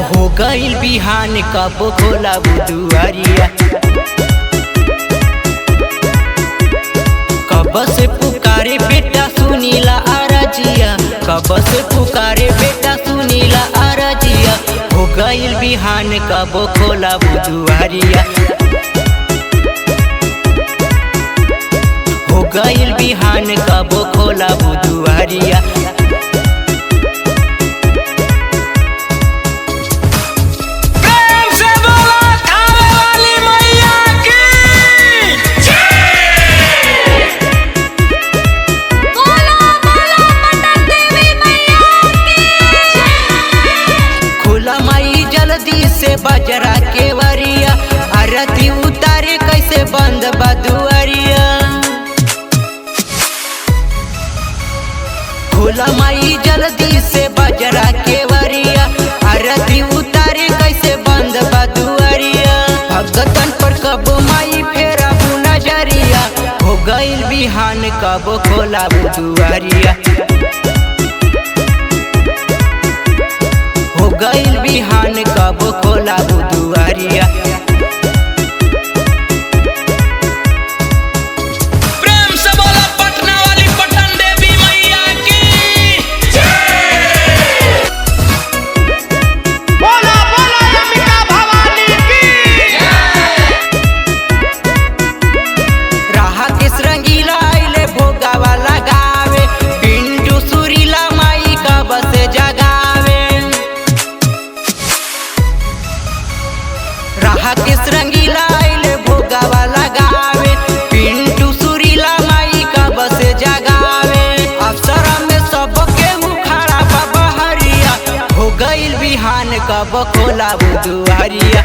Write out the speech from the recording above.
हो गईल बिहान कब खोला बुधुआरिया। कब से पुकारे बेटा सुनीला आरजिया, कब से पुकारे बेटा सुनीला आरजिया। हो गईल बिहान कब खोला बुधुआरिया, हो गईल बिहान कब खोला बुधुआरिया। जल्दी से बजरा के वरिया, आरती उतारे कैसे बंद बदुआरिया। खुला माई जल्दी से बजरा के वरिया, आरती उतारे कैसे बंद बदुआरिया। भगतन पर कब माई फेरा नजरिया, हो गईल बिहान कब खोला बुधुआरिया। हो गईल बिहान कब खोला बुधुआरिया। प्रेम से बोला पटना वाली पटन देवी मैया की जय। बोला बोला अंबिका भवानी की राहा किस रंगीला आइले भोगावा लगावे, पिंटू सुरीला माई कब से जगावे। राहा किस रंगीला आइले भोगावा लगावे, पिंटू सुरीला माई कब से जगावे। अफसर में सबके उखाड़ा बबहरिया, हो गईल बिहान कब खोला बुधुआरिया।